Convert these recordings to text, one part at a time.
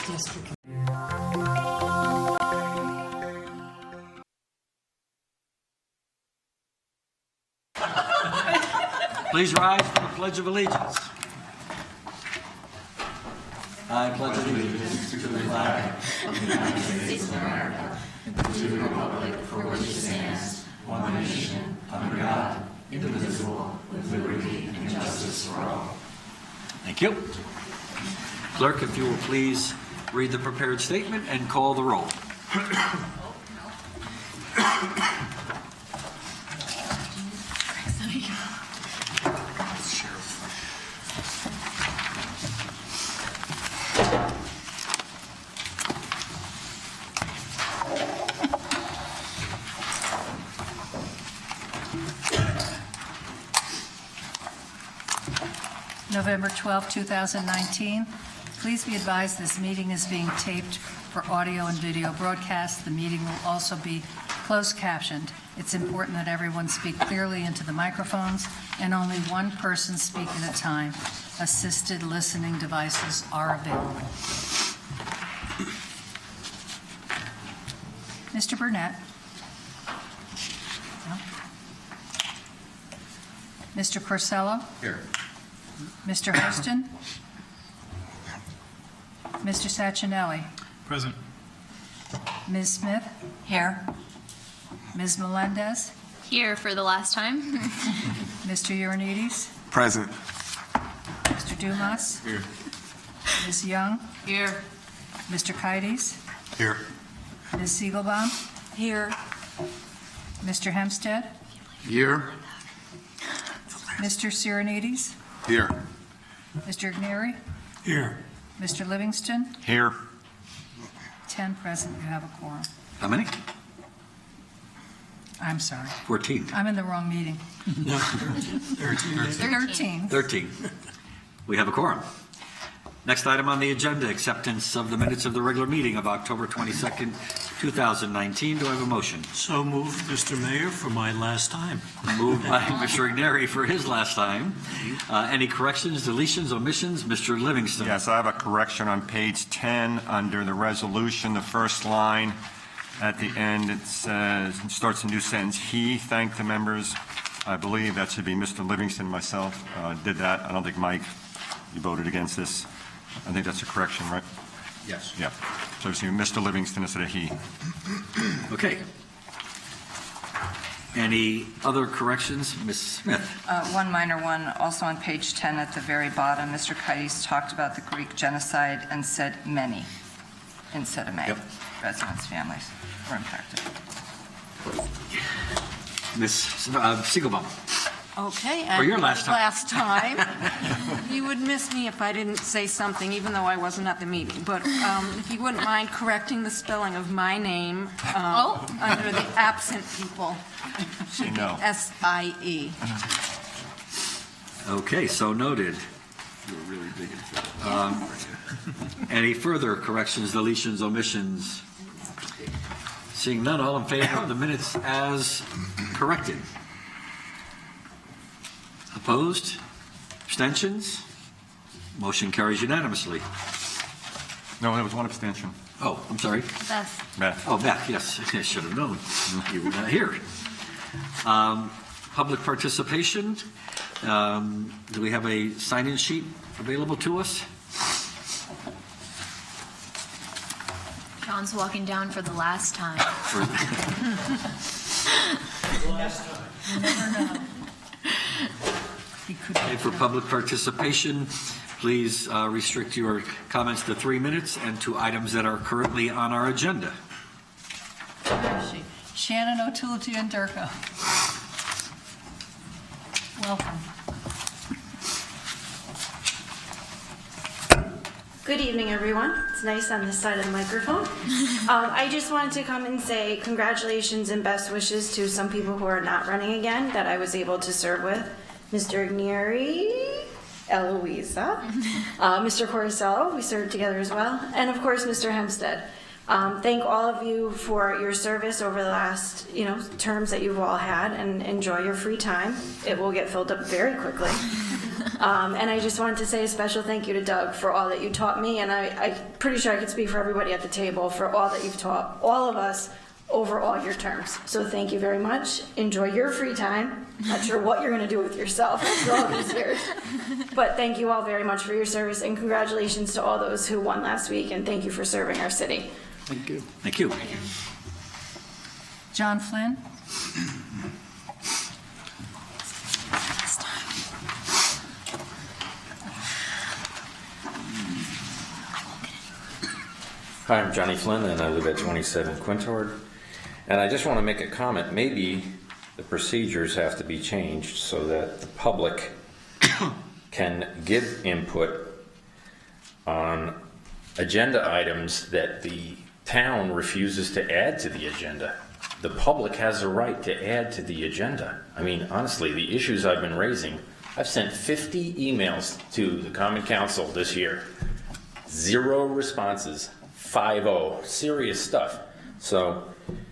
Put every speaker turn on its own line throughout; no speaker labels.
Please rise for the Pledge of Allegiance. I pledge allegiance to the flag of the United States of America and to the republic for which it stands, one nation, under God, indivisible, with liberty and justice for all. Thank you. Clerk, if you will please read the prepared statement and call the roll.
November 12, 2019. Please be advised this meeting is being taped for audio and video broadcast. The meeting will also be closed captioned. It's important that everyone speak clearly into the microphones and only one person speak at a time. Assisted listening devices are available. Mr. Burnett. No. Mr. Corsello.
Here.
Mr. Hurston? Mr. Sachinelli?
Present.
Ms. Smith? Here. Ms. Melendez?
Here for the last time.
Mr. Ioannidis?
Present.
Mr. Dumas?
Here.
Ms. Young?
Here.
Mr. Kites?
Here.
Ms. Siegelbaum? Here. Mr. Hempstead?
Here.
Mr. Ioannidis?
Here.
Mr. Igneri?
Here.
Mr. Livingston?
Here.
10 present. You have a quorum.
How many?
I'm sorry.
14.
I'm in the wrong meeting. 13.
13. We have a quorum. Next item on the agenda, acceptance of the minutes of the regular meeting of October 22nd, 2019. Do I have a motion?
So moved, Mr. Mayor, for my last time.
Moved by Mr. Igneri for his last time. Any corrections, deletions, omissions? Mr. Livingston.
Yes, I have a correction on page 10 under the resolution, the first line at the end. It says, it starts a new sentence. He thanked the members. I believe that should be Mr. Livingston. Myself did that. I don't think Mike, you voted against this. I think that's a correction, right?
Yes.
Yeah. So it's Mr. Livingston instead of he.
Okay. Any other corrections? Ms. Smith.
One minor one, also on page 10 at the very bottom, Mr. Kites talked about the Greek genocide and said many instead of may.
Yep.
Residents, families were impacted.
Ms. Siegelbaum.
Okay.
For your last time.
Last time. You would miss me if I didn't say something, even though I wasn't at the meeting. But if you wouldn't mind correcting the spelling of my name under the absent people. Should be
No.
S-I-E.
Okay, so noted. Any further corrections, deletions, omissions? Seeing none, all in favor of the minutes as corrected? Opposed? Abstentions? Motion carries unanimously.
No, there was one abstention.
Oh, I'm sorry.
Beth.
Beth.
Oh, Beth, yes, I should have known. You were not here. Public participation. Do we have a sign-in sheet available to us?
John's walking down for the last time.
Okay, for public participation, please restrict your comments to 3 minutes and to items that are currently on our agenda.
Where is she? Shannon O'Toole, Gianderco. Welcome.
Good evening, everyone. It's nice on this side of the microphone. I just wanted to come and say congratulations and best wishes to some people who are not running again that I was able to serve with. Mr. Igneri, Eloisa, Mr. Corsello, we served together as well, and of course, Mr. Hempstead. Thank all of you for your service over the last, terms that you've all had, and enjoy your free time. It will get filled up very quickly. And I just wanted to say a special thank you to Doug for all that you taught me, and I'm pretty sure I could speak for everybody at the table for all that you've taught all of us over all your terms. So thank you very much. Enjoy your free time. Not sure what you're going to do with yourself after all these years. But thank you all very much for your service, and congratulations to all those who won last week, and thank you for serving our city.
Thank you. Thank you.
John Flynn?
Hi, I'm Johnny Flynn, and I live at 27 Quintard. And I just want to make a comment. Maybe the procedures have to be changed so that the public can give input on agenda items that the town refuses to add to the agenda. The public has a right to add to the agenda. I mean, honestly, the issues I've been raising, I've sent 50 emails to the Common Council this year. 0 responses. 5-0, serious stuff. So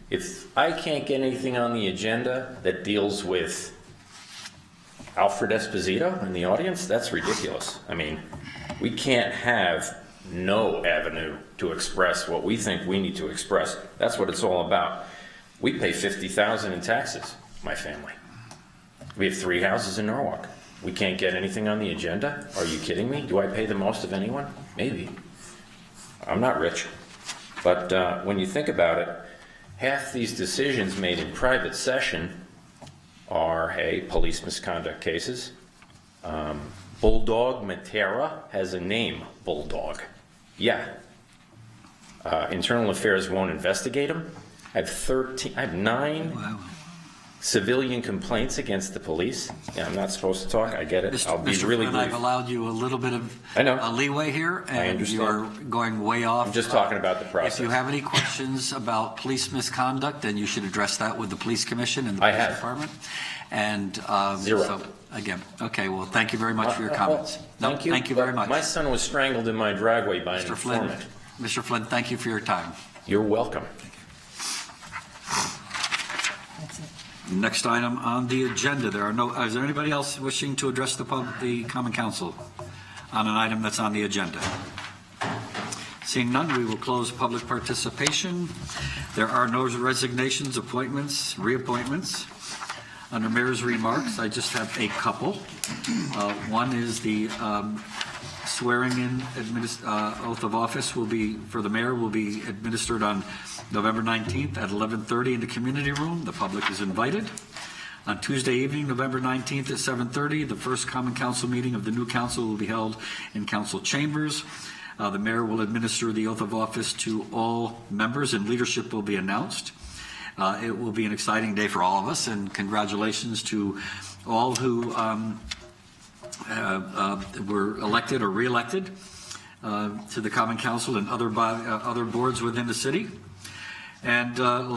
if I can't get anything on the agenda that deals with Alfred Esposito in the audience, that's ridiculous. I mean, we can't have no avenue to express what we think we need to express. That's what it's all about. We pay $50,000 in taxes, my family. We have 3 houses in Norwalk. We can't get anything on the agenda? Are you kidding me? Do I pay the most of anyone? Maybe. I'm not rich, but when you think about it, half these decisions made in private session are, hey, police misconduct cases. Bulldog Matera has a name, Bulldog. Yeah. Internal Affairs won't investigate him. I have 9 civilian complaints against the police. Yeah, I'm not supposed to talk. I get it. I'll be
Mr.
really
Flynn,
brief.
I've allowed you a little bit of
I know.
leeway here, and
understand.
you're going way off.
I'm just talking about the process.
If you have any questions about police misconduct, then you should address that with the police commission and the
I
police
have.
department. And
0.
so, again, okay, well, thank you very much for your comments. No,
Thank you.
Thank you very much.
My son was strangled in my driveway by an
Mr. Flynn,
informant.
Mr. Flynn, thank you for your time.
You're welcome.
That's it.
Next item on the agenda, is there anybody else wishing to address the Common Council on an item that's on the agenda? Seeing none, we will close public participation. There are no resignations, appointments, reappointments. Under Mayor's remarks, I just have a couple. One is the swearing-in oath of office for the mayor will be administered on November 19th at 11:30 in the community room. The public is invited. On Tuesday evening, November 19th at 7:30, the first common council meeting of the new council will be held in council chambers. The mayor will administer the oath of office to all members, and leadership will be announced. It will be an exciting day for all of us, and congratulations to all who were elected or re-elected to the Common Council and other boards within the city. And not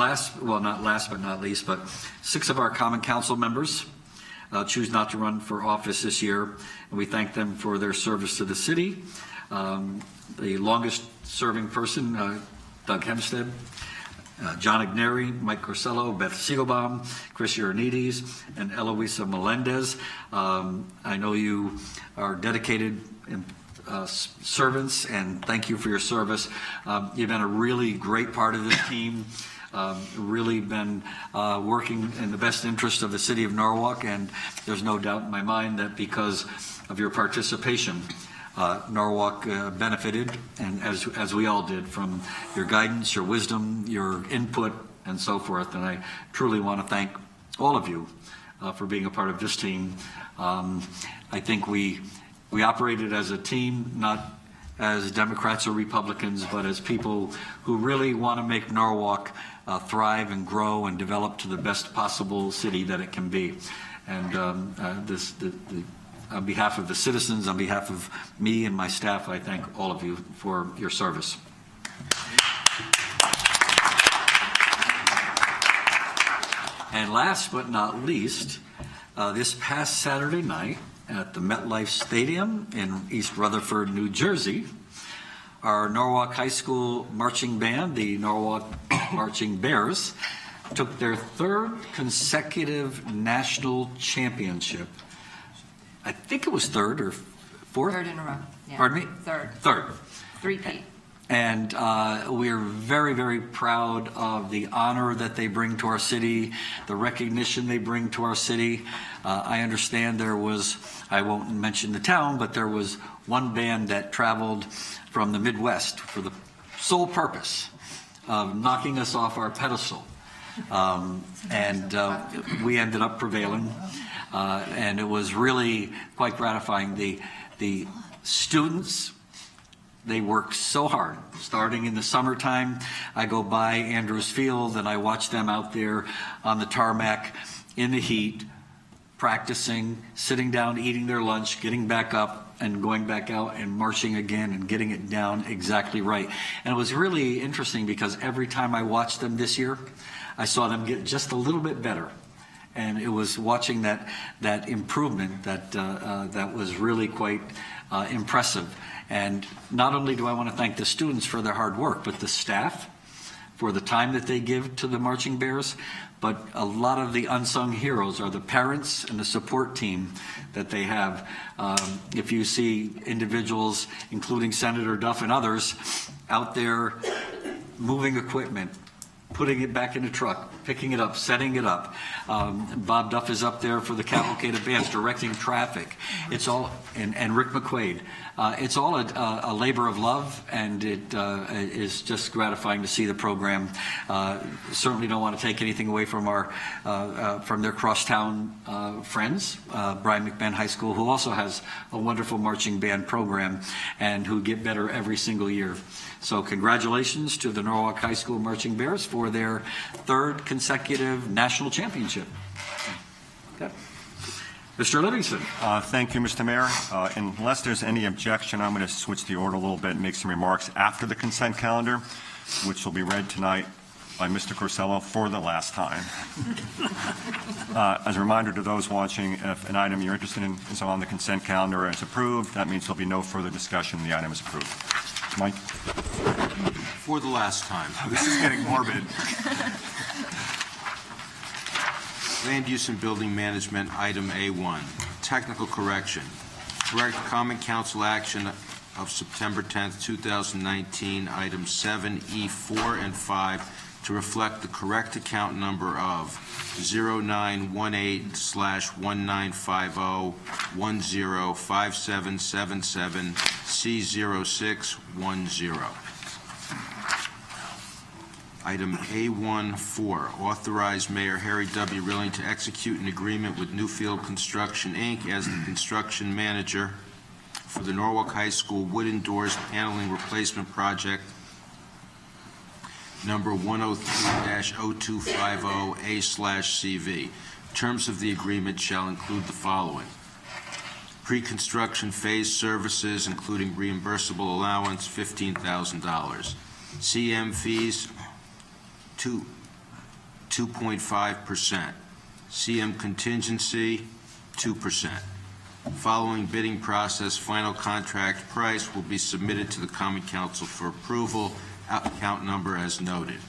last but not least, but 6 of our Common Council members choose not to run for office this year, and we thank them for their service to the city. The longest serving person, Doug Hempstead, John Igneri, Mike Corsello, Beth Siegelbaum, Chris Ioannidis, and Eloisa Melendez. I know you are dedicated servants, and thank you for your service. You've been a really great part of this team, really been working in the best interest of the city of Norwalk, and there's no doubt in my mind that because of your participation, Norwalk benefited, and as we all did, from your guidance, your wisdom, your input, and so forth. And I truly want to thank all of you for being a part of this team. I think we operated as a team, not as Democrats or Republicans, but as people who really want to make Norwalk thrive and grow and develop to the best possible city that it can be. And on behalf of the citizens, on behalf of me and my staff, I thank all of you for your service. And last but not least, this past Saturday night at the MetLife Stadium in East Rutherford, New Jersey, our Norwalk High School marching band, the Norwalk Marching Bears, took their 3rd consecutive national championship I think it was third or fourth.
Third in a row. Yeah.
Pardon me?
Third.
Third.
3P.
And we're very, very proud of the honor that they bring to our city, the recognition they bring to our city. I understand there was, I won't mention the town, but there was one band that traveled from the Midwest for the sole purpose of knocking us off our pedestal. And we ended up prevailing. And it was really quite gratifying. The students, they work so hard. Starting in the summertime, I go by Andrews Field and I watch them out there on the tarmac in the heat, practicing, sitting down, eating their lunch, getting back up and going back out and marching again and getting it down exactly right. And it was really interesting because every time I watched them this year, I saw them get just a little bit better. And it was watching that improvement that was really quite impressive. And not only do I want to thank the students for their hard work, but the staff for the time that they give to the Marching Bears. But a lot of the unsung heroes are the parents and the support team that they have. If you see individuals, including Senator Duff and others, out there moving equipment, putting it back in the truck, picking it up, setting it up. Bob Duff is up there for the cavalcade of bands, directing traffic. It's all, and Rick McQuaid. It's all a labor of love, and it is just gratifying to see the program. Certainly don't want to take anything away from from their crosstown friends, Brian McMahon High School, who also has a wonderful marching band program and who get better every single year. So congratulations to the Norwalk High School Marching Bears for their third consecutive national championship. Okay. Mr. Livingston.
Thank you, Mr. Mayor. Unless there's any objection, I'm going to switch the order a little bit and make some remarks after the consent calendar, which will be read tonight by Mr. Corsello for the last time. As a reminder to those watching, if an item you're interested in is on the consent calendar and is approved, that means there'll be no further discussion. The item is approved. Mike?
For the last time.
This is getting morbid.
Land Use and Building Management, item A1, technical correction. Correct Common Council action of September 10th, 2019, items 7E, 4, and 5 to reflect the correct account number of 0918/1950-105777C0610. Item A14, authorize Mayor Harry W. Rilling to execute an agreement with Newfield Construction, Inc. as the construction manager for the Norwalk High School wooden doors paneling replacement project number 103-0250A/CV. Terms of the agreement shall include the following: pre-construction phase services, including reimbursable allowance, $15,000. CM fees, 2.5%. CM contingency, 2%. Following bidding process, final contract price will be submitted to the Common Council for approval. Account number as noted.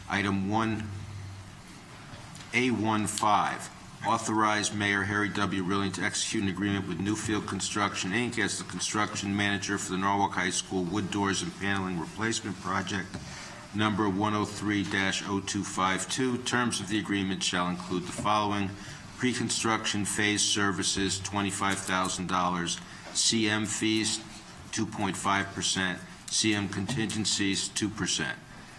Item 1A15, authorize Mayor Harry W. Rilling to execute an agreement with Newfield Construction, Inc. as the construction manager for the Norwalk High School wood doors and paneling replacement project number 103-0252. Terms of the agreement shall include the following: pre-construction phase services, $25,000. CM fees, 2.5%. CM contingencies, 2%.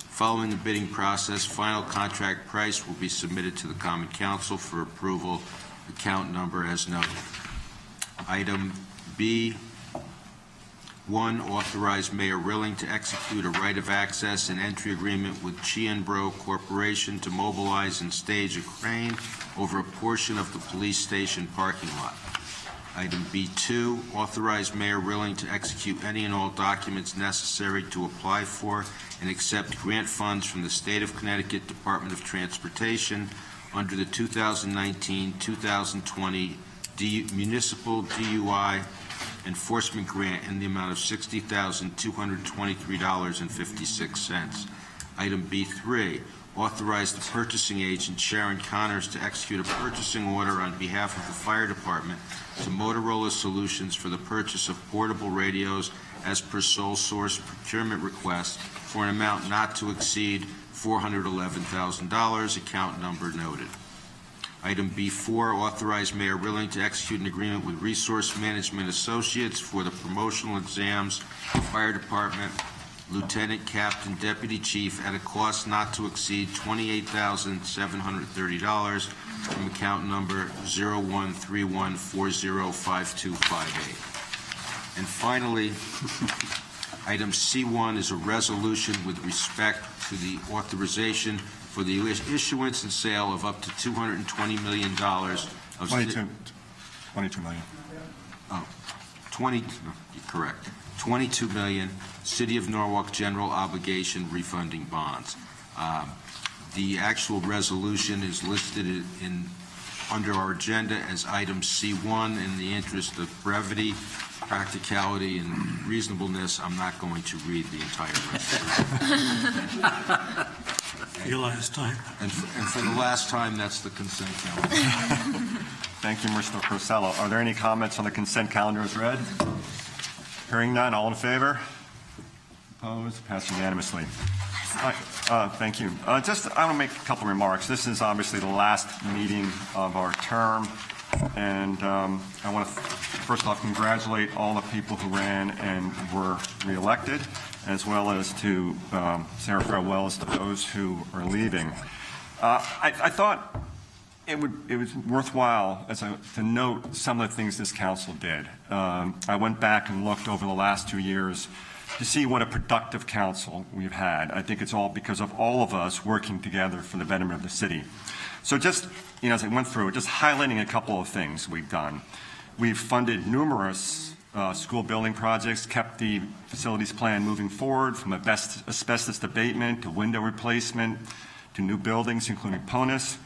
Following the bidding process, final contract price will be submitted to the Common Council for approval. Account number as noted. Item B1, authorize Mayor Rilling to execute a right of access and entry agreement with Chienbro Corporation to mobilize and stage a crane over a portion of the police station parking lot. Item B2, authorize Mayor Rilling to execute any and all documents necessary to apply for and accept grant funds from the State of Connecticut Department of Transportation under the 2019-2020 Municipal DUI Enforcement Grant in the amount of $60,223.56. Item B3, authorize the purchasing agent, Sharon Connors, to execute a purchasing order on behalf of the fire department to Motorola Solutions for the purchase of portable radios as per sole source procurement request for an amount not to exceed $411,000, account number noted. Item B4, authorize Mayor Rilling to execute an agreement with Resource Management Associates for the promotional exams for Fire Department Lieutenant, Captain, Deputy Chief at a cost not to exceed $28,730 from account number 0131405258. And finally, item C1 is a resolution with respect to the authorization for the issuance and sale of up to $220 million of...
22 million.
Correct. 22 million City of Norwalk general obligation refunding bonds. The actual resolution is listed under our agenda as item C1. In the interest of brevity, practicality, and reasonableness, I'm not going to read the entire resolution.
Your last time.
And for the last time, that's the consent calendar.
Thank you, Mr. Crosello. Are there any comments on the consent calendar as read? Hearing none, all in favor? Opposed? Passed unanimously. Thank you. I want to make a couple remarks. This is obviously the last meeting of our term, and I want to first off congratulate all the people who ran and were reelected, as well as to Sarah Farwell, to those who are leaving. I thought it was worthwhile to note some of the things this council did. I went back and looked over the last 2 years to see what a productive council we've had. I think it's all because of all of us working together for the betterment of the city. So just, as I went through, just highlighting a couple of things we've done. We've funded numerous school building projects, kept the facilities plan moving forward from asbestos abatement to window replacement to new buildings, including PONUS.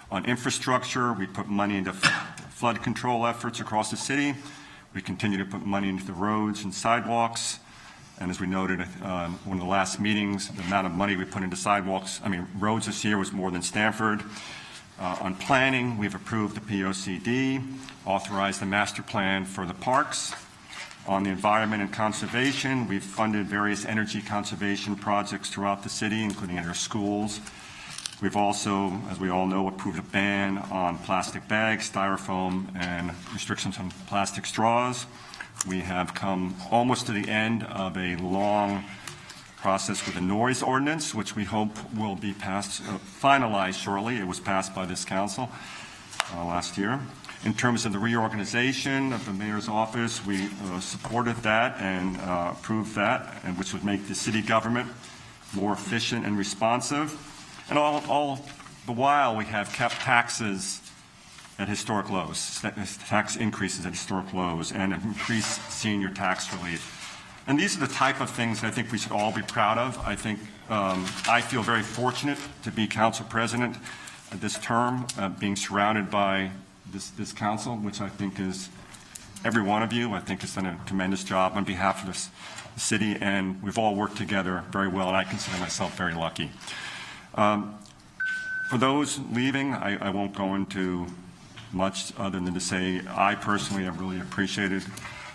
On infrastructure, we put money into flood control efforts across the city. We continue to put money into the roads and sidewalks. And as we noted one of the last meetings, the amount of money we put into roads this year was more than Stanford. On planning, we've approved the POCD, authorized the master plan for the parks. On the environment and conservation, we've funded various energy conservation projects throughout the city, including in our schools. We've also, as we all know, approved a ban on plastic bags, styrofoam, and restrictions on plastic straws. We have come almost to the end of a long process with the noise ordinance, which we hope will be finalized shortly. It was passed by this council last year. In terms of the reorganization of the mayor's office, we supported that and approved that, and which would make the city government more efficient and responsive. And all the while, we have kept taxes at historic lows, tax increases at historic lows, and increased senior tax relief. And these are the type of things I think we should all be proud of. I think I feel very fortunate to be council president at this term, being surrounded by this council, which I think is every one of you, I think has done a tremendous job on behalf of this city, and we've all worked together very well, and I consider myself very lucky. For those leaving, I won't go into much other than to say I personally have really appreciated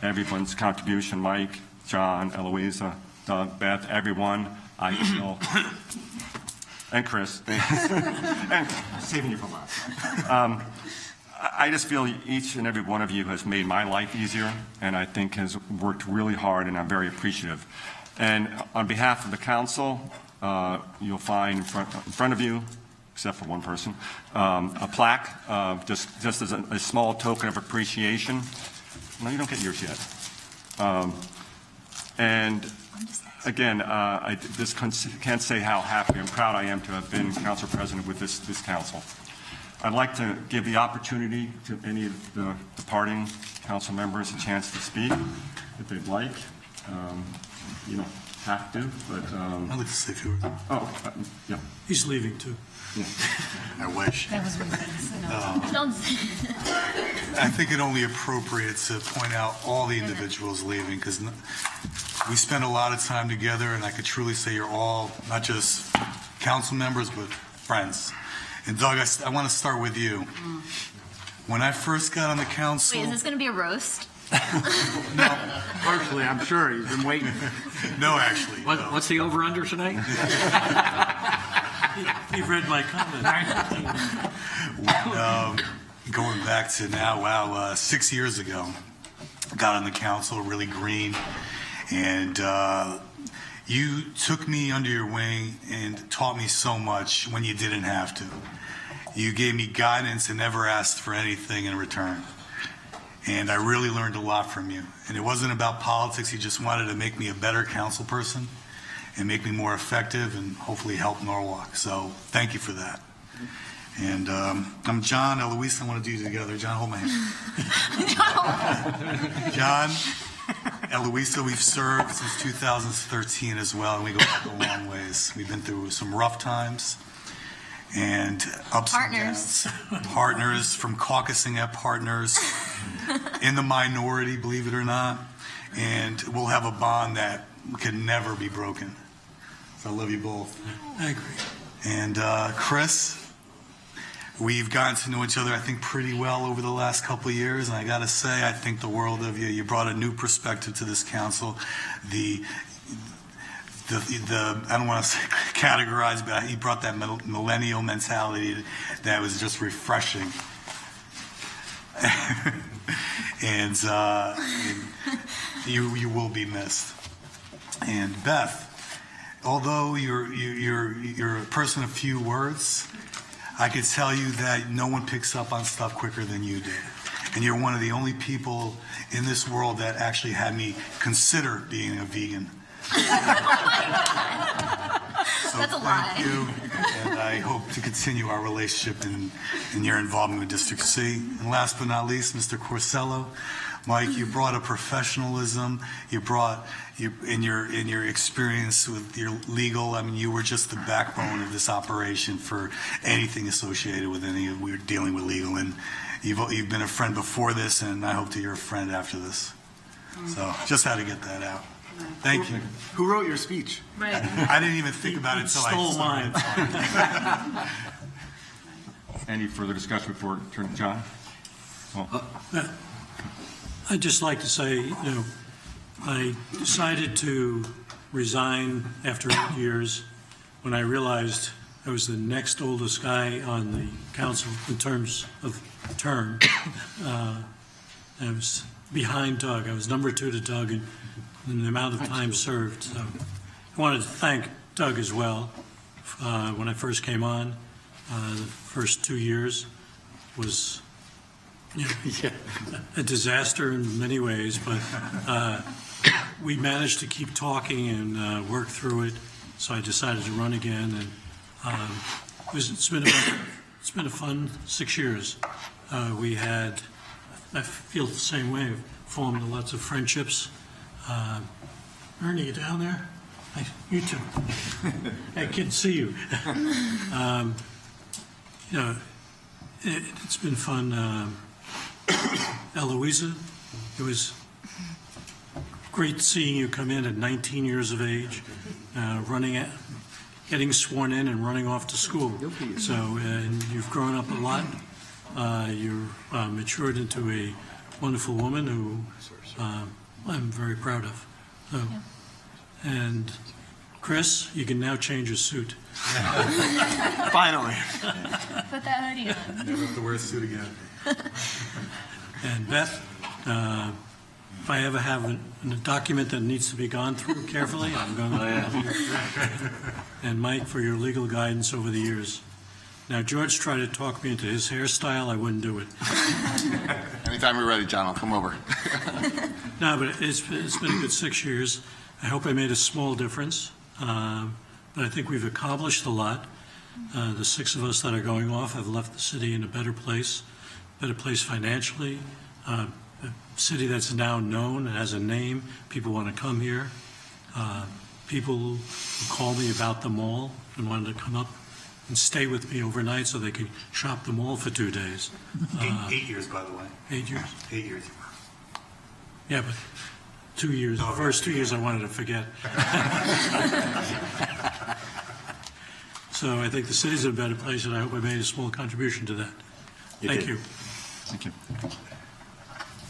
everyone's contribution. Mike, John, Eloisa, Doug, Beth, everyone. I feel, and Chris, and saving you for last. I just feel each and every one of you has made my life easier, and I think has worked really hard, and I'm very appreciative. And on behalf of the council, you'll find in front of you, except for one person, a plaque, just as a small token of appreciation. No, you don't get yours yet. And again, I just can't say how happy and proud I am to have been council president with this council. I'd like to give the opportunity to any of the departing council members a chance to speak if they'd like. You don't have to, but...
I'd like to say a few words.
Yeah.
He's leaving too.
Yeah.
I wish.
That was what I said.
Don't
I think it only appropriate to point out all the individuals leaving, because we spent a lot of time together, and I could truly say you're all not just council members, but friends. And Doug, I want to start with you. When I first got on the council...
Wait, is this going to be a roast?
Partially, I'm sure. He's been waiting.
No, actually. no.
What's the over-under tonight?
You've read my comment.
Going back to now, 6 years ago, got on the council, really green, and you took me under your wing and taught me so much when you didn't have to. You gave me guidance and never asked for anything in return. And I really learned a lot from you. And it wasn't about politics. You just wanted to make me a better council person and make me more effective and hopefully help Norwalk. So thank you for that. And I'm John, Eloise. I want to do you together. John, hold my hand. John, Eloisa, we've served since 2013 as well, and we go back a long ways. We've been through some rough times and ups and downs. Partners, from caucusing at partners, in the minority, believe it or not, and we'll have a bond that can never be broken. So I love you both.
I agree.
And Chris, we've gotten to know each other, I think, pretty well over the last couple of years, and I got to say, I think the world of you. You brought a new perspective to this council. The I don't want to say categorize, but he brought that millennial mentality that was just refreshing. And you will be missed. And Beth, although you're a person of few words, I could tell you that no one picks up on stuff quicker than you did. And you're one of the only people in this world that actually had me consider being a vegan. So
That's a lie.
thank you, and I hope to continue our relationship in your involvement with District C. And last but not least, Mr. Corsello. Mike, you brought a professionalism. You brought in your experience with your legal. I mean, you were just the backbone of this operation for anything associated with we were dealing with legal. And you've been a friend before this, and I hope that you're a friend after this. So just had to get that out. Thank you.
Who wrote your speech?
I didn't even think about it until I
Stole
started.
mine.
Any further discussion before turn to John?
I'd just like to say, I decided to resign after 8 years when I realized I was the next oldest guy on the council in terms of term. I was behind Doug. I was number 2 to Doug in the amount of time served. So I wanted to thank Doug as well. When I first came on, the first 2 years was a disaster in many ways, but we managed to keep talking and work through it. So I decided to run again, and it's been a fun 6 years. We had, I feel the same way, formed lots of friendships. Ernie, you down there? You too. I can see you. It's been fun. Eloisa, it was great seeing you come in at 19 years of age, getting sworn in and running off to school. So, and you've grown up a lot. You're matured into a wonderful woman who I'm very proud of. So, and Chris, you can now change your suit. Finally.
Put that hoodie on.
Never have to wear a suit again.
And Beth, if I ever have a document that needs to be gone through carefully, I'm going to. And Mike, for your legal guidance over the years. Now, George tried to talk me into his hairstyle. I wouldn't do it.
Anytime you're ready, John, I'll come over.
No, but it's been a good 6 years. I hope I made a small difference. But I think we've accomplished a lot. The 6 of us that are going off have left the city in a better place financially, a city that's now known and has a name. People want to come here. People who call me about the mall and wanted to come up and stay with me overnight so they could shop the mall for 2 days.
8 years, by the way.
8 years?
8 years.
Yeah, but 2 years, the first 2 years I wanted to forget. So I think the city's in a better place, and I hope I made a small contribution to that. Thank you.
Thank you.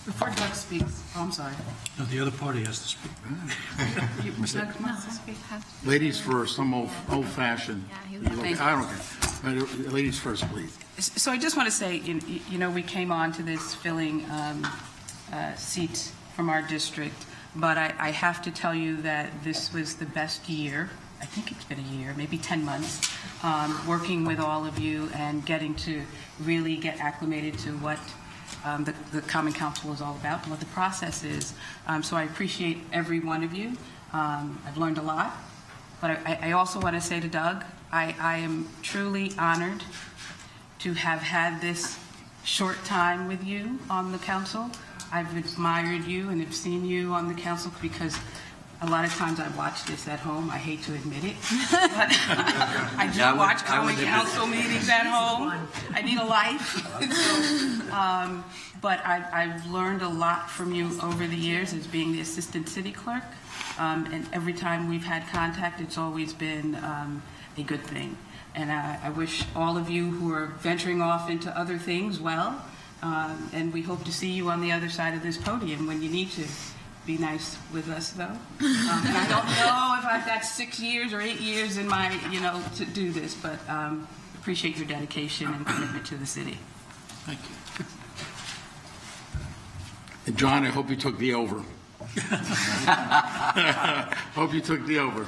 Before Doug speaks, oh, I'm sorry.
No, the other party has to speak.
Doug wants to speak.
Ladies first, I'm old-fashioned.
Thank you.
I don't care. But ladies first, please.
So I just want to say, you know, we came on to this filling seats from our district, but I have to tell you that this was the best year. I think it's been a year, maybe 10 months, working with all of you and getting to really get acclimated to what the Common Council is all about and what the process is. So I appreciate every one of you. I've learned a lot. But I also want to say to Doug, I am truly honored to have had this short time with you on the council. I've admired you and have seen you on the council because a lot of times I watch this at home. I hate to admit it, but I do watch Common Council meetings at home. I need a life. But I've learned a lot from you over the years as being the assistant city clerk. And every time we've had contact, it's always been a good thing. And I wish all of you who are venturing off into other things well. And we hope to see you on the other side of this podium when you need to. Be nice with us, though. And I don't know if I've got 6 years or 8 years in my, to do this, but appreciate your dedication and commitment to the city.
Thank you. And John, I hope you took the over. Hope you took the over.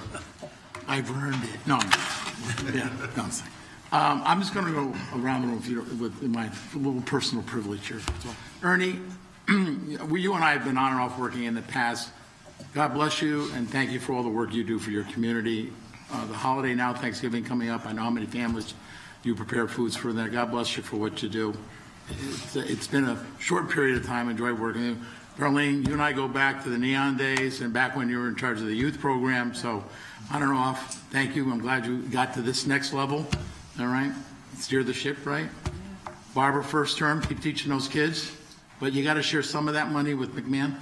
I've earned it. No, I'm saying. I'm just going to go around the room with my little personal privilege here. So, Ernie, you and I have been on and off working in the past. God bless you, and thank you for all the work you do for your community. The holiday now, Thanksgiving coming up, I know how many families you prepare foods for that. God bless you for what you do. It's been a short period of time. Enjoy working with you. Darlene, you and I go back to the Neon days and back when you were in charge of the youth program. So on and off, thank you. I'm glad you got to this next level. All right? Steer the ship, right? Barbara, first term, keep teaching those kids. But you got to share some of that money with McMahon.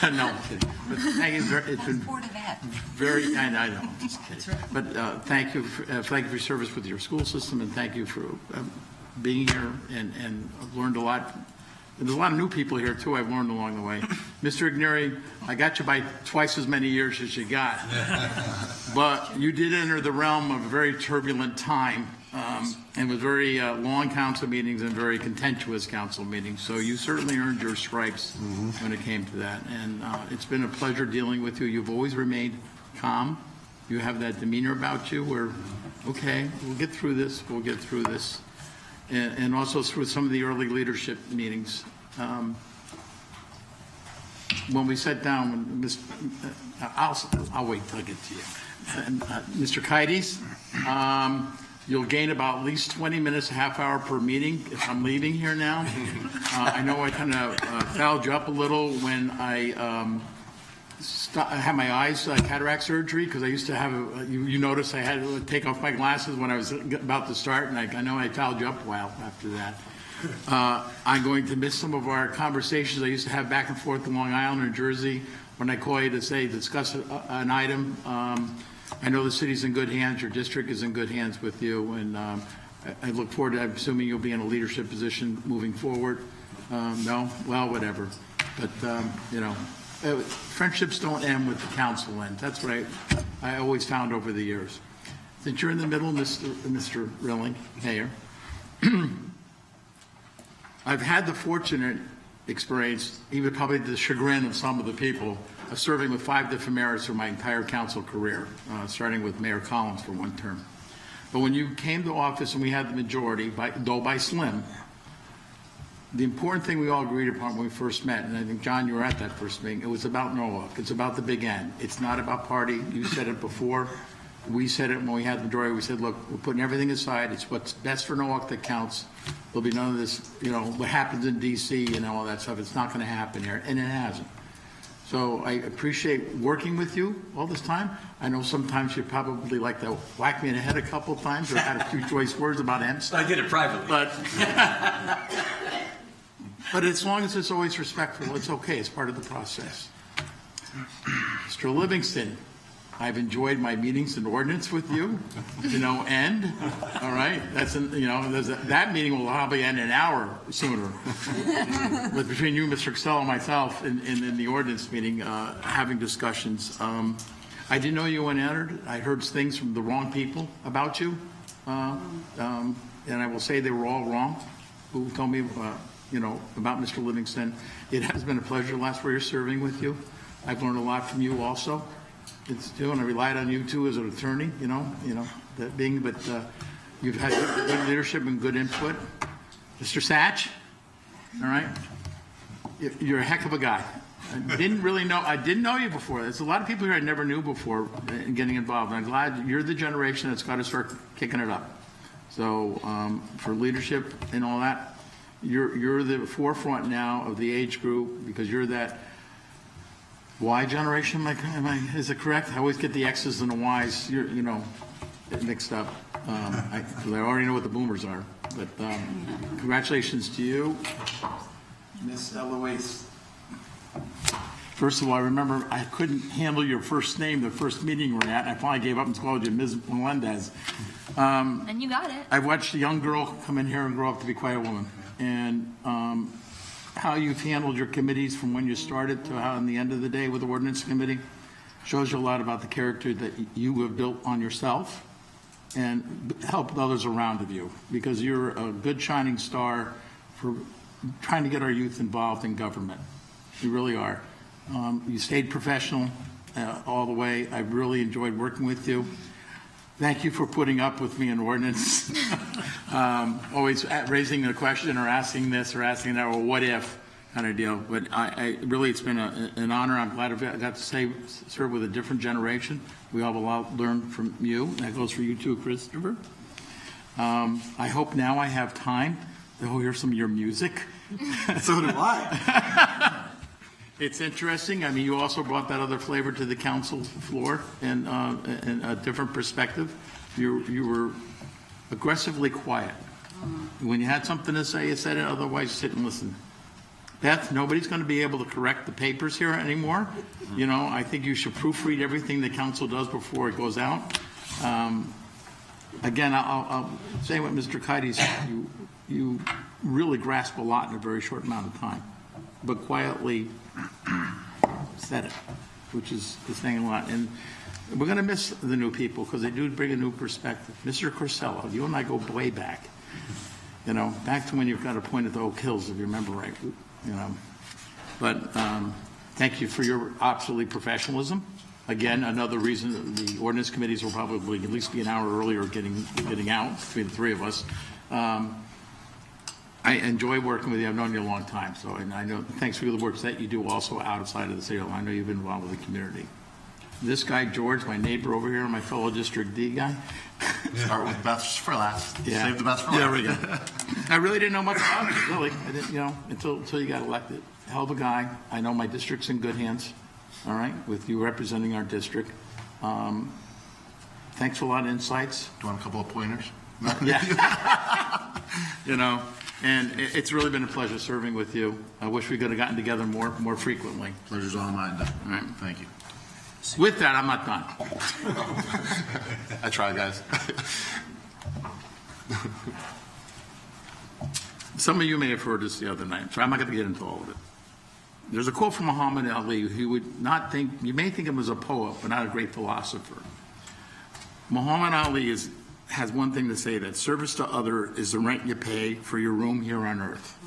No, I'm kidding. But thank you. It's been very. I know. I'm just kidding. But thank you for your service with your school system, and thank you for being here. And I've learned a lot. And there's a lot of new people here too. I've learned along the way. Mr. Igneri, I got you by twice as many years as you got, but you did enter the realm of a very turbulent time. And with very long council meetings and very contentious council meetings. So you certainly earned your stripes when it came to that. And it's been a pleasure dealing with you. You've always remained calm. You have that demeanor about you where, okay, we'll get through this, we'll get through this. And also through some of the early leadership meetings. When we sat down, I'll wait till I get to you. And, Mr. Kites, you'll gain about at least 20 minutes, a half hour per meeting if I'm leaving here now. I know I kind of fouled you up a little when I had my eyes cataract surgery because I used to have, you notice I had to take off my glasses when I was about to start, and I know I fouled you up a while after that. I'm going to miss some of our conversations I used to have back and forth to Long Island, New Jersey, when I call you to say, discuss an item. I know the city's in good hands, your district is in good hands with you, and I look forward to, I'm assuming you'll be in a leadership position moving forward. No? Well, whatever. But, friendships don't end with the council end. That's what I always found over the years. Since you're in the middle, Mr. Rilling, Mayor, I've had the fortunate experience, even probably the chagrin of some of the people, of serving with 5 different mayors for my entire council career, starting with Mayor Collins for 1 term. But when you came to office and we had the majority, though by slim, the important thing we all agreed upon when we first met, and I think, John, you were at that first meeting, it was about Norwalk. It's about the big end. It's not about party. You said it before. We said it when we had the majority. We said, look, we're putting everything aside. It's what's best for Norwalk that counts. There'll be none of this, what happens in D.C. and all that stuff. It's not going to happen here, and it hasn't. So I appreciate working with you all this time. I know sometimes you probably like to whack me in the head a couple of times or had a few choice words about Hempstead.
I did it privately.
But as long as it's always respectful, it's okay. It's part of the process. Mr. Livingston, I've enjoyed my meetings in ordinance with you, to no end, all right? That meeting will probably end an hour sooner. But between you, Mr. Costello, and myself, in the ordinance meeting, having discussions, I didn't know you went entered. I heard things from the wrong people about you, and I will say they were all wrong, who told me, about Mr. Livingston. It has been a pleasure the last 4 years serving with you. I've learned a lot from you also. And I relied on you too as an attorney, but you've had good leadership and good input. Mr. Satch, all right, you're a heck of a guy. I didn't know you before. There's a lot of people here I never knew before in getting involved. And I'm glad you're the generation that's got to start kicking it up. So for leadership and all that, you're the forefront now of the age group because you're that Y generation. Is it correct? I always get the X's and the Y's, mixed up. I already know what the boomers are. But congratulations to you, Miss Eloise. First of all, I remember I couldn't handle your first name the first meeting we're at. I finally gave up and called you Ms. Melendez.
And you got it.
I watched a young girl come in here and grow up to be quite a woman. And how you've handled your committees from when you started to how in the end of the day with the ordinance committee shows you a lot about the character that you have built on yourself and helped others around you, because you're a good shining star for trying to get our youth involved in government. You really are. You stayed professional all the way. I've really enjoyed working with you. Thank you for putting up with me in ordinance. Always raising a question or asking this or asking that, or what if kind of deal. But I really, it's been an honor. I'm glad I got to serve with a different generation. We all have a lot learned from you. That goes for you too, Christopher. I hope now I have time to hear some of your music.
So do I.
It's interesting. I mean, you also brought that other flavor to the council floor and a different perspective. You were aggressively quiet. When you had something to say, you said it. Otherwise, sit and listen. Beth, nobody's going to be able to correct the papers here anymore. I think you should proofread everything the council does before it goes out. Again, I'll say what Mr. Kites said. You really grasp a lot in a very short amount of time, but quietly said it, which is saying a lot. And we're going to miss the new people because they do bring a new perspective. Mr. Corsello, you and I go way back, back to when you've got appointed to Oak Hills, if you remember right, But thank you for your absolutely professionalism. Again, another reason the ordinance committees will probably at least be an hour earlier getting out between the three of us. I enjoy working with you. I've known you a long time, and I know. Thanks for the work that you do also outside of the city. I know you've been involved with the community. This guy George, my neighbor over here, my fellow District D guy.
Start with the best for last.
Yeah.
Save the best for last.
There we go. I really didn't know much about you, really. I didn't, until you got elected. Hell of a guy. I know my district's in good hands. All right, with you representing our district. Thanks for a lot of insights.
Do you want a couple of pointers?
Yeah. And it's really been a pleasure serving with you. I wish we could have gotten together more frequently.
Pleasure's all mine.
All right.
Thank you.
With that, I'm not done.
I try, guys.
Some of you may have heard this the other night, so I'm not going to get into all of it. There's a quote from Muhammad Ali. You may think of him as a poet, but not a great philosopher. Muhammad Ali has one thing to say, that service to other is the rent you pay for your room here on earth.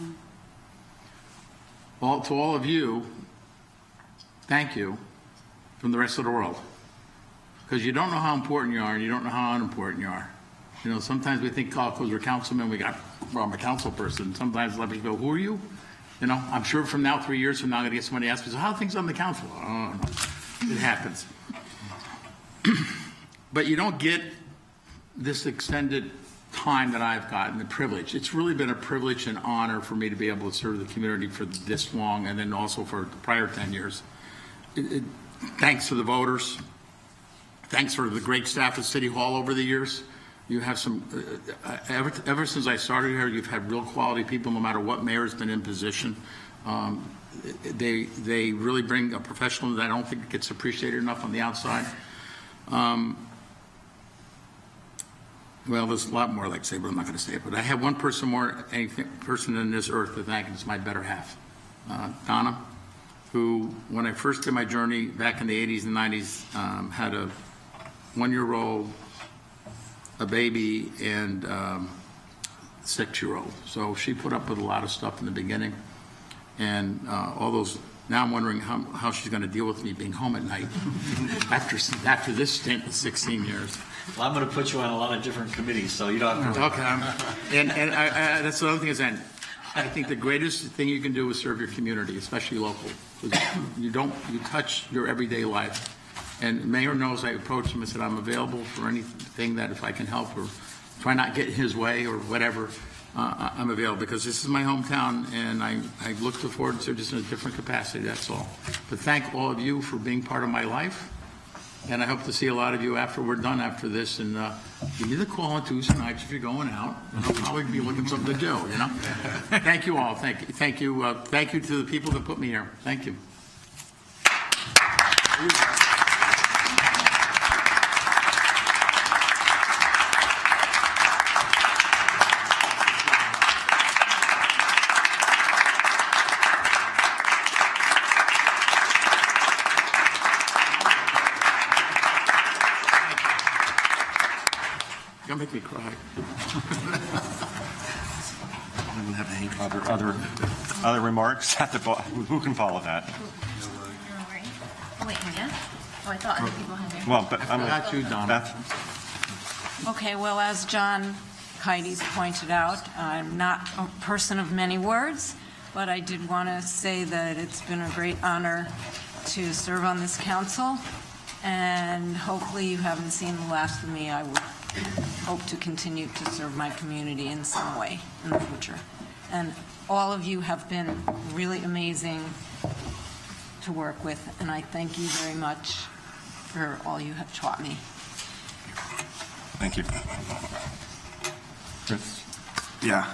To all of you, thank you from the rest of the world. Because you don't know how important you are, and you don't know how unimportant you are. Sometimes we think, because we're councilmen, I'm a council person. Sometimes let me go, who are you? I'm sure from now, 3 years from now, I'm going to get somebody ask me, so how are things on the council? Oh, no. It happens. But you don't get this extended time that I've gotten, the privilege. It's really been a privilege and honor for me to be able to serve the community for this long, and then also for the prior 10 years. Thanks to the voters. Thanks for the great staff at City Hall over the years. You have some, ever since I started here, you've had real quality people, no matter what mayor's been in position. They really bring a professional that I don't think gets appreciated enough on the outside. Well, there's a lot more I'd like to say, but I'm not going to say it. But I have one person person in this earth to thank, and it's my better half, Donna, who, when I first did my journey back in the 80s and 90s, had a 1-year-old, a baby, and 6-year-old. So she put up with a lot of stuff in the beginning, and all those. Now I'm wondering how she's going to deal with me being home at night after this stint of 16 years.
Well, I'm going to put you on a lot of different committees, so you don't have to.
Okay. And that's the other thing is that I think the greatest thing you can do is serve your community, especially local. You touch your everyday life. And Mayor knows I approached him and said, I'm available for anything that if I can help or try not get in his way or whatever, I'm available because this is my hometown and I look forward to just in a different capacity, that's all. But thank all of you for being part of my life. And I hope to see a lot of you after we're done after this. And give me the call on Tuesday nights if you're going out. And I'll probably be looking for something to do, you know? Thank you all. Thank you. Thank you to the people that put me here. Thank you. Don't make me cry.
Other remarks? Who can follow that?
Wait, yeah? Oh, I thought other people had their.
Well, but I'm
Got you, Donna.
Beth?
Okay, well, as John Kites pointed out, I'm not a person of many words, but I did want to say that it's been a great honor to serve on this council, and hopefully you haven't seen the last of me. I would hope to continue to serve my community in some way in the future. And all of you have been really amazing to work with, and I thank you very much for all you have taught me.
Thank you.
Yeah.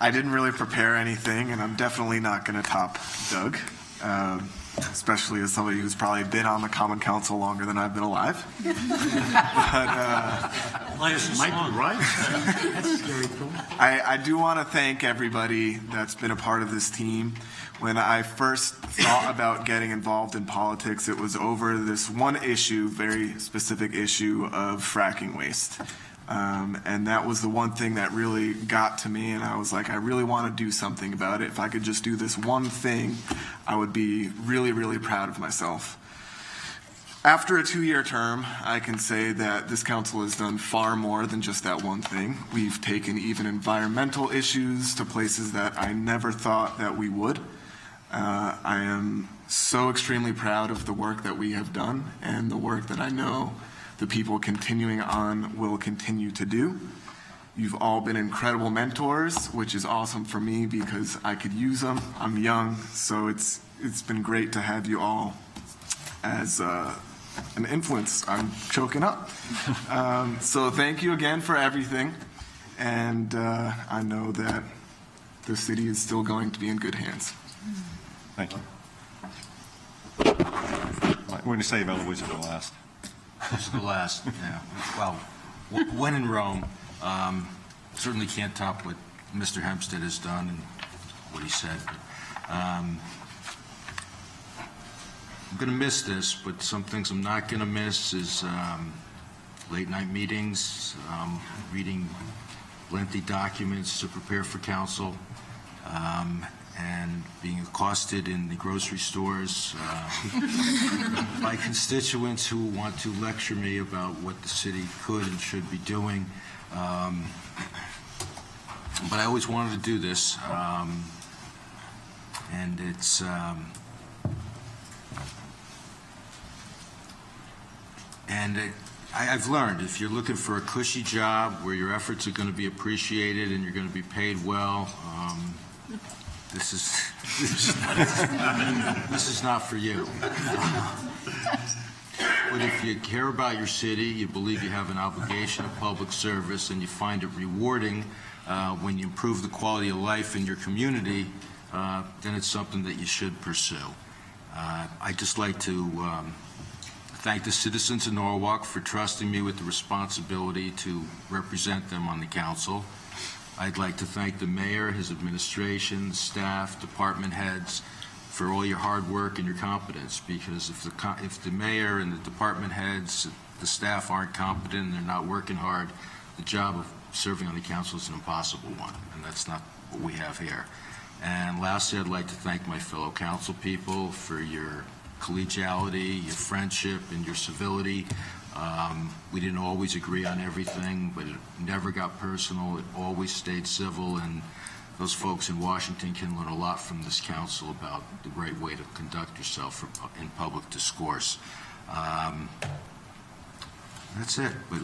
I didn't really prepare anything, and I'm definitely not going to top Doug, especially as somebody who's probably been on the Common Council longer than I've been alive.
Might be right. That's scary.
I do want to thank everybody that's been a part of this team. When I first thought about getting involved in politics, it was over this one issue, very specific issue of fracking waste. And that was the one thing that really got to me, and I was like, I really want to do something about it. If I could just do this one thing, I would be really, really proud of myself. After a 2-year term, I can say that this council has done far more than just that one thing. We've taken even environmental issues to places that I never thought that we would. I am so extremely proud of the work that we have done and the work that I know the people continuing on will continue to do. You've all been incredible mentors, which is awesome for me because I could use them. I'm young, so it's been great to have you all as an influence. I'm choking up. So thank you again for everything, and I know that the city is still going to be in good hands.
Thank you. We're going to save Eloise for the last.
This is the last, yeah. Well, when in Rome, certainly can't top what Mr. Hempstead has done and what he said. I'm going to miss this, but some things I'm not going to miss is late night meetings, reading lengthy documents to prepare for council, and being accosted in the grocery stores by constituents who want to lecture me about what the city could and should be doing. But I always wanted to do this, and it's I've learned if you're looking for a cushy job where your efforts are going to be appreciated and you're going to be paid well, this is not for you. But if you care about your city, you believe you have an obligation of public service, and you find it rewarding when you improve the quality of life in your community, then it's something that you should pursue. I'd just like to thank the citizens of Norwalk for trusting me with the responsibility to represent them on the council. I'd like to thank the mayor, his administration, staff, department heads for all your hard work and your competence, because if the mayor and the department heads, the staff aren't competent and they're not working hard, the job of serving on the council is an impossible one, and that's not what we have here. And lastly, I'd like to thank my fellow council people for your collegiality, your friendship, and your civility. We didn't always agree on everything, but it never got personal. It always stayed civil, and those folks in Washington can learn a lot from this council about the right way to conduct yourself in public discourse. That's it. But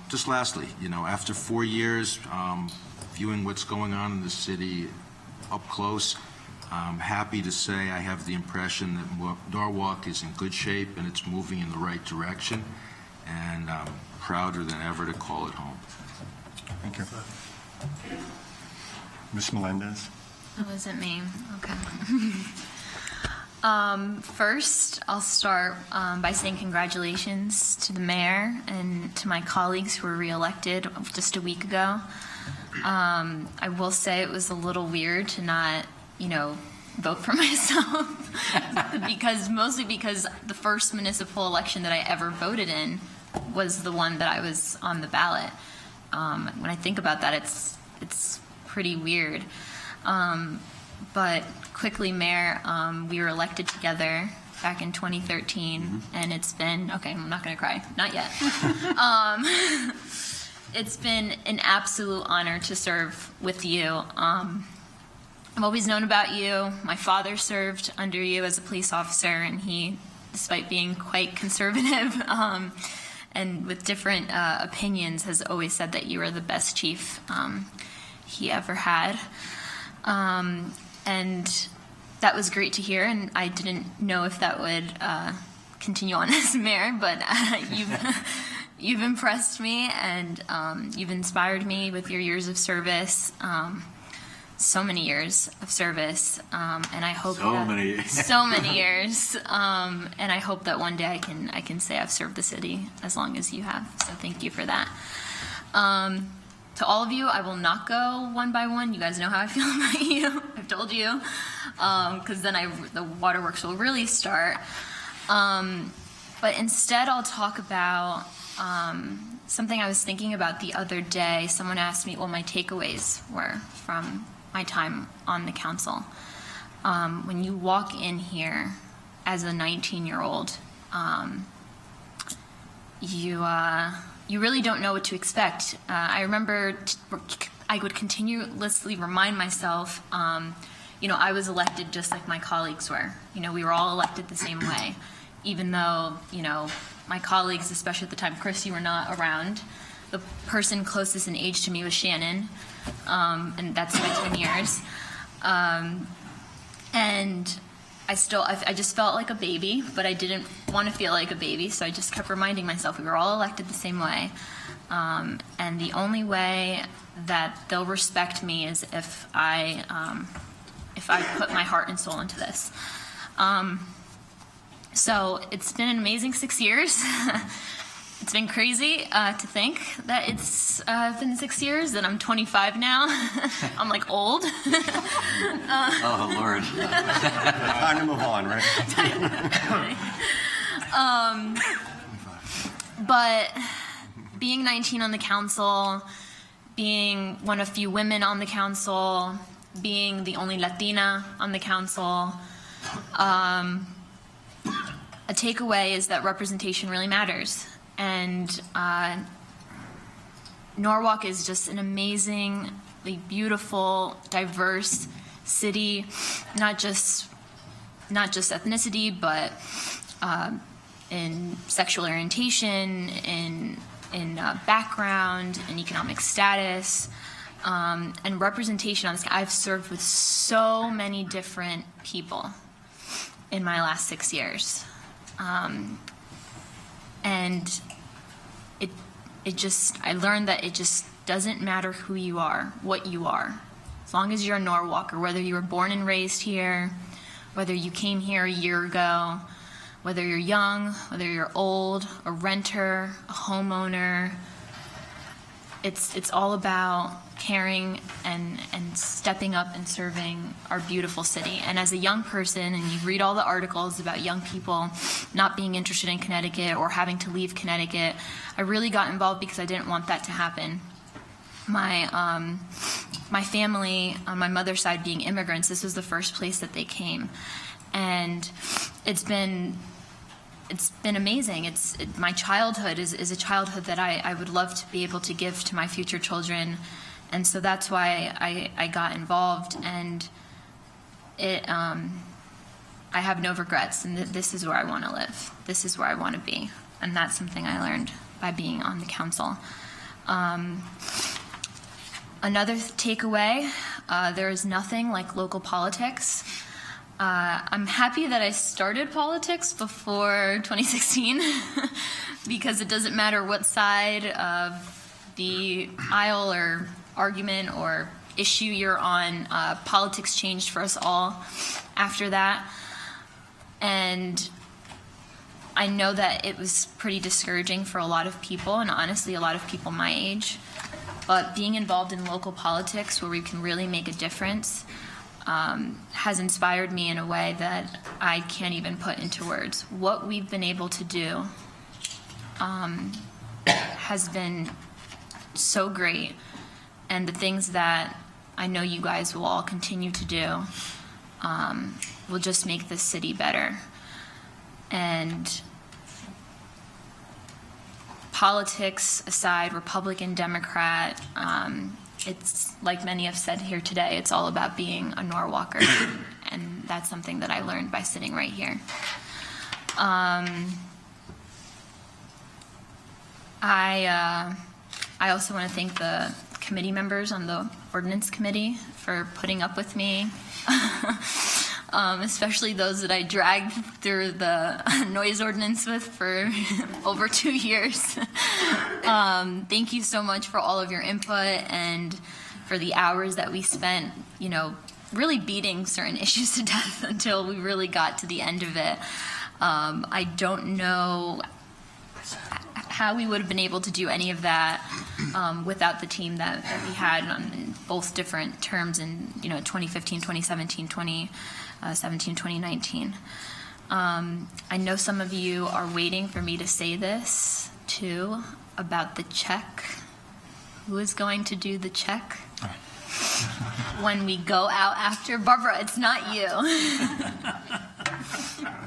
just lastly, after 4 years viewing what's going on in the city up close, I'm happy to say I have the impression that Norwalk is in good shape and it's moving in the right direction, and I'm prouder than ever to call it home.
Thank you. Ms. Melendez?
That wasn't me. Okay. First, I'll start by saying congratulations to the mayor and to my colleagues who were reelected just a week ago. I will say it was a little weird to not, vote for myself mostly because the first municipal election that I ever voted in was the one that I was on the ballot. When I think about that, it's pretty weird. But quickly, Mayor, we were elected together back in 2013, and it's been, okay, I'm not going to cry, not yet. It's been an absolute honor to serve with you. I've always known about you. My father served under you as a police officer, and he, despite being quite conservative and with different opinions, has always said that you were the best chief he ever had. And that was great to hear, and I didn't know if that would continue on as mayor, but you've impressed me, and you've inspired me with your years of service. So many years of service, and I hope so many years, and I hope that one day I can say I've served the city as long as you have. So thank you for that. To all of you, I will not go one by one. You guys know how I feel about you. I've told you, because then the waterworks will really start. But instead, I'll talk about something I was thinking about the other day. Someone asked me what my takeaways were from my time on the council. When you walk in here as a 19-year-old, you really don't know what to expect. I remember I would continuously remind myself, I was elected just like my colleagues were. We were all elected the same way, even though, my colleagues, especially at the time, Chris, you were not around. The person closest in age to me was Shannon, and that's my 10 years. And I just felt like a baby, but I didn't want to feel like a baby, so I just kept reminding myself we were all elected the same way. And the only way that they'll respect me is if I put my heart and soul into this. So it's been an amazing 6 years. It's been crazy to think that it's been 6 years, and I'm 25 now. I'm like old.
Oh, Lord.
Time to move on, right?
But being 19 on the council, being one of few women on the council, being the only Latina on the council, a takeaway is that representation really matters. And Norwalk is just an amazingly beautiful, diverse city, not just ethnicity, but in sexual orientation, in background, in economic status, and representation on this. I've served with so many different people in my last 6 years. And I learned that it just doesn't matter who you are, what you are. As long as you're a Norwalker, whether you were born and raised here, whether you came here a year ago, whether you're young, whether you're old, a renter, a homeowner. It's all about caring and stepping up and serving our beautiful city. And as a young person, and you read all the articles about young people not being interested in Connecticut or having to leave Connecticut, I really got involved because I didn't want that to happen. My family on my mother's side being immigrants, this was the first place that they came. And it's been amazing. My childhood is a childhood that I would love to be able to give to my future children. And so that's why I got involved, and I have no regrets, and this is where I want to live. This is where I want to be. And that's something I learned by being on the council. Another takeaway, there is nothing like local politics. I'm happy that I started politics before 2016 because it doesn't matter what side of the aisle or argument or issue you're on, politics changed for us all after that. And I know that it was pretty discouraging for a lot of people, and honestly a lot of people my age. But being involved in local politics where we can really make a difference has inspired me in a way that I can't even put into words. What we've been able to do has been so great, and the things that I know you guys will all continue to do will just make this city better. And politics aside, Republican, Democrat, it's like many have said here today, it's all about being a Norwalker, and that's something that I learned by sitting right here. I also want to thank the committee members on the ordinance committee for putting up with me, especially those that I dragged through the noise ordinance with for over 2 years. Thank you so much for all of your input and for the hours that we spent, really beating certain issues to death until we really got to the end of it. I don't know how we would have been able to do any of that without the team that we had on both different terms in 2015, 2017, 2019. I know some of you are waiting for me to say this too about the check. Who is going to do the check when we go out after? Barbara, it's not you.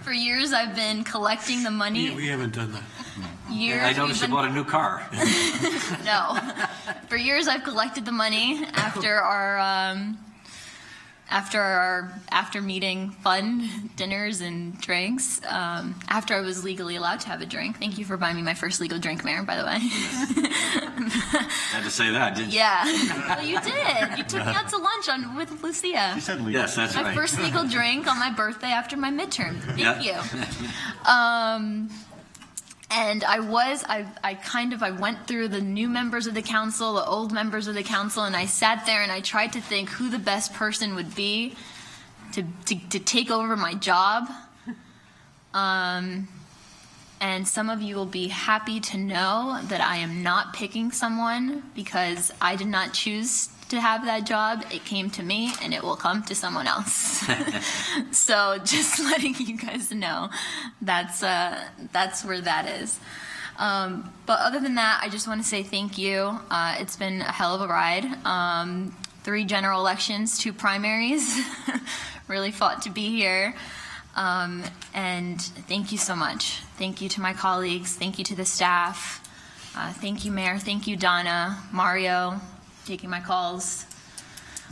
For years I've been collecting the money.
We haven't done that.
I noticed you bought a new car.
No. For years I've collected the money after our after meeting fun dinners and drinks, after I was legally allowed to have a drink. Thank you for buying me my first legal drink, Mayor, by the way.
Had to say that, didn't you?
Yeah. Well, you did. You took me out to lunch with Lucia.
She said legal.
Yes, that's
My
right.
first legal drink on my birthday after my midterm. Thank you. And I went through the new members of the council, the old members of the council, and I sat there and I tried to think who the best person would be to take over my job. And some of you will be happy to know that I am not picking someone because I did not choose to have that job. It came to me, and it will come to someone else. So just letting you guys know, that's where that is. But other than that, I just want to say thank you. It's been a hell of a ride. 3 general elections, 2 primaries. Really fought to be here. And thank you so much. Thank you to my colleagues. Thank you to the staff. Thank you, Mayor. Thank you, Donna, Mario, taking my calls.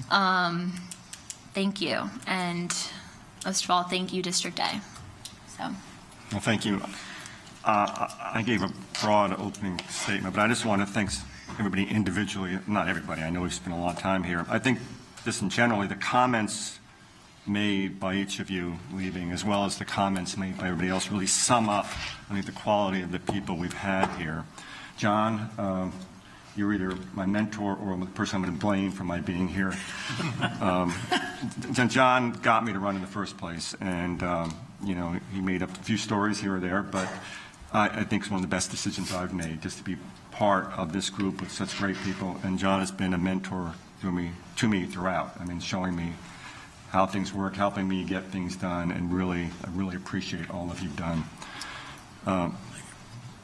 Thank you. And most of all, thank you, District A.
Well, thank you. I gave a broad opening statement, but I just want to thank everybody individually. Not everybody. I know we've spent a lot of time here. I think just in generally, the comments made by each of you leaving, as well as the comments made by everybody else, really sum up, I think, the quality of the people we've had here. John, you're either my mentor or the person I'm going to blame for my being here. John got me to run in the first place, and he made up a few stories here or there, but I think it's one of the best decisions I've made, just to be part of this group with such great people. And John has been a mentor to me throughout. I mean, showing me how things work, helping me get things done, and I really appreciate all that you've done.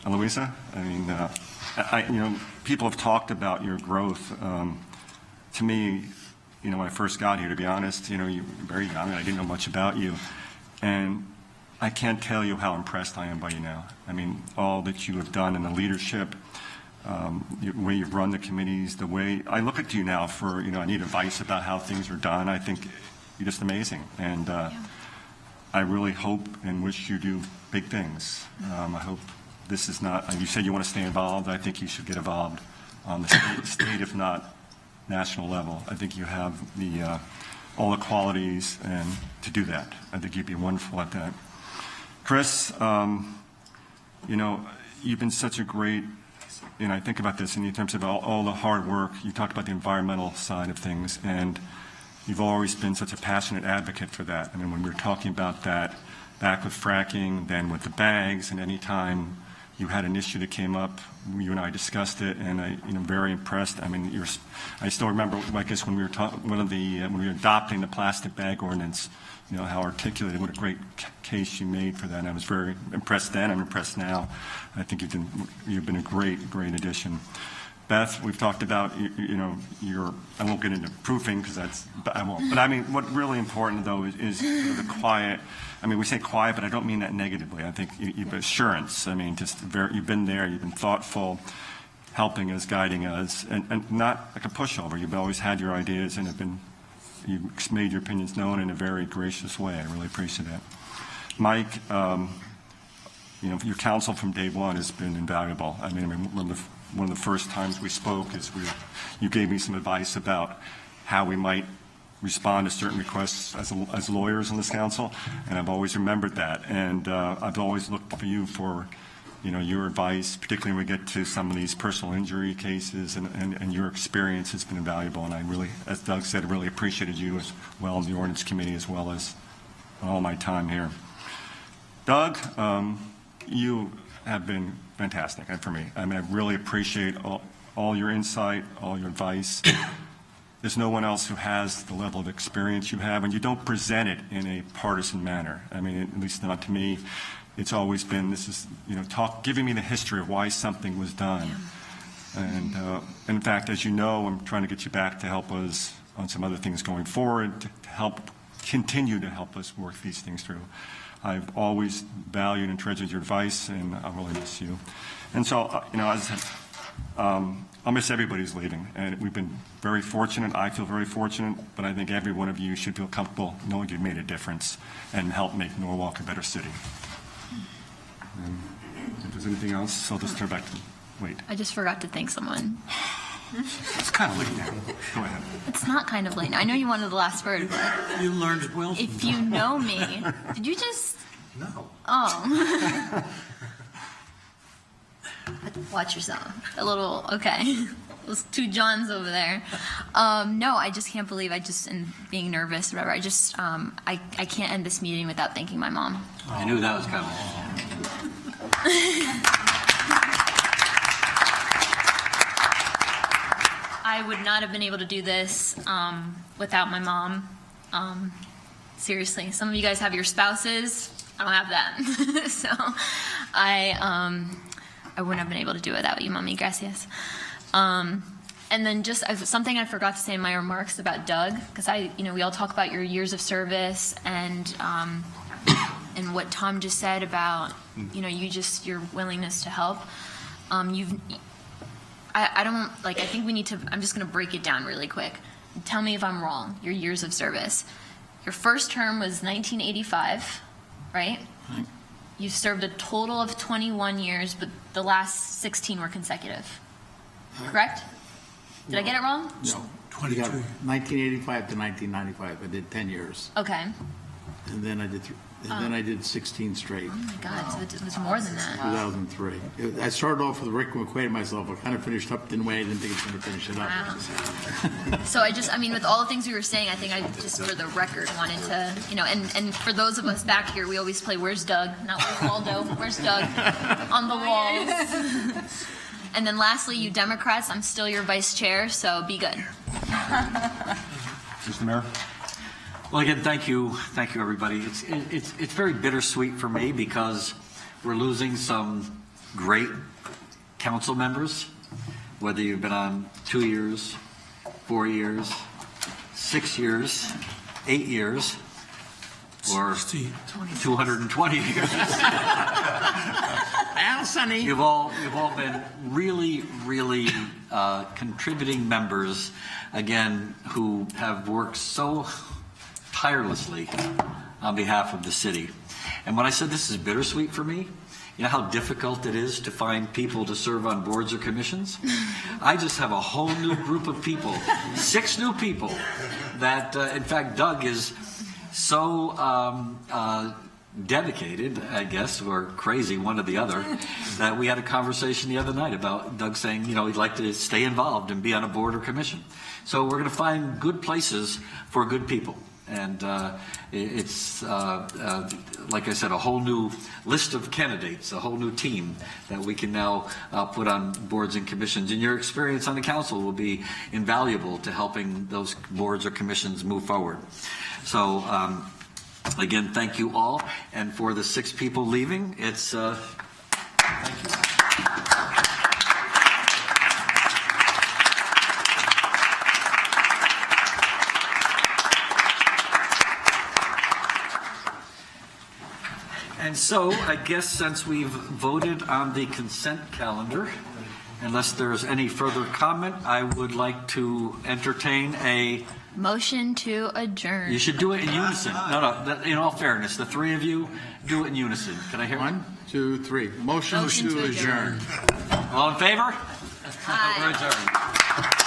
Eloisa, I mean, people have talked about your growth. To me, when I first got here, to be honest, you were very young, and I didn't know much about you. And I can't tell you how impressed I am by you now. I mean, all that you have done in the leadership, the way you've run the committees, the way I look at you now for, I need advice about how things are done. I think you're just amazing. And I really hope and wish you do big things. I hope this is not, you said you want to stay involved. I think you should get involved on the state, if not national level. I think you have all the qualities and to do that. I think you'd be wonderful at that. Chris, you've been such a great, I think about this in terms of all the hard work. You talked about the environmental side of things, and you've always been such a passionate advocate for that. I mean, when we were talking about that back with fracking, then with the bags, and any time you had an issue that came up, you and I discussed it, and I'm very impressed. I mean, I still remember, I guess, when we were when we were adopting the plastic bag ordinance, how articulated, what a great case you made for that. And I was very impressed then. I'm impressed now. I think you've been a great addition. Beth, we've talked about, I won't get into proofing because I won't. But I mean, what really important though is the quiet. I mean, we say quiet, but I don't mean that negatively. I think you've assurance. I mean, you've been there, you've been thoughtful, helping us, guiding us, and not like a pushover. You've always had your ideas and you've made your opinions known in a very gracious way. I really appreciate that. Mike, your counsel from day one has been invaluable. I mean, one of the first times we spoke is you gave me some advice about how we might respond to certain requests as lawyers in this council, and I've always remembered that. And I've always looked for you for your advice, particularly when we get to some of these personal injury cases, and your experience has been invaluable. And I really, as Doug said, really appreciated you as well in the ordinance committee as well as all my time here. Doug, you have been fantastic for me. I mean, I really appreciate all your insight, all your advice. There's no one else who has the level of experience you have, and you don't present it in a partisan manner. I mean, at least not to me. It's always been, giving me the history of why something was done. And in fact, as you know, I'm trying to get you back to help us on some other things going forward, to continue to help us work these things through. I've always valued and treasured your advice, and I really miss you. And so, as I said, I'll miss everybody who's leaving. And we've been very fortunate. I feel very fortunate, but I think every one of you should feel comfortable knowing you've made a difference and helped make Norwalk a better city. If there's anything else, I'll just turn back to wait.
I just forgot to thank someone.
It's kind of late now. Go ahead.
It's not kind of late. I know you wanted the last word, but
You learned well.
if you know me, did you just?
No.
Oh. Watch yourself. Okay. Those two Johns over there. No, I just can't believe and being nervous, whatever. I can't end this meeting without thanking my mom.
I knew that was coming.
I would not have been able to do this without my mom. Seriously, some of you guys have your spouses. I don't have that. So I wouldn't have been able to do it without you, Mommy. Gracias. And then just something I forgot to say in my remarks about Doug, because we all talk about your years of service and what Tom just said about, your willingness to help. I think we need to, I'm just going to break it down really quick. Tell me if I'm wrong, your years of service. Your first term was 1985, right? You served a total of 21 years, but the last 16 were consecutive. Correct? Did I get it wrong?
No. 22. 1985 to 1995. I did 10 years.
Okay.
And then I did and then I did 16 straight.
Oh my God, so it was more than that.
2003. I started off with Rick McQuaid myself. I kind of finished up the way I didn't think I was going to finish it up.
Wow. So I mean, with all the things we were saying, I think I just, for the record, wanted to, and for those of us back here, we always play Where's Doug? Not Where's Waldo, Where's Doug? On the walls. And then lastly, you Democrats, I'm still your vice chair, so be good.
Mr. Mayor? Well, again, thank you, everybody. It's very bittersweet for me because we're losing some great council members, whether you've been on 2 years, 4 years, 6 years, 8 years, or 220 years.
Al, Sonny.
You've all been really, really contributing members, again, who have worked so tirelessly on behalf of the city. And when I said this is bittersweet for me, you know how difficult it is to find people to serve on boards or commissions? I just have a whole new group of people, 6 new people, that, in fact, Doug is so dedicated, I guess, or crazy, one or the other, that we had a conversation the other night about Doug saying, he'd like to stay involved and be on a board or commission. So we're going to find good places for good people. And it's, like I said, a whole new list of candidates, a whole new team that we can now put on boards and commissions. And your experience on the council will be invaluable to helping those boards or commissions move forward. So, again, thank you all. And for the 6 people leaving, it's, thank you. And so, I guess since we've voted on the consent calendar, unless there's any further comment, I would like to entertain a...
Motion to adjourn.
You should do it in unison. No, in all fairness, the 3 of you do it in unison. Can I hear
1, 2, 3. Motion to adjourn.
All in favor?
Aye.
We're adjourned.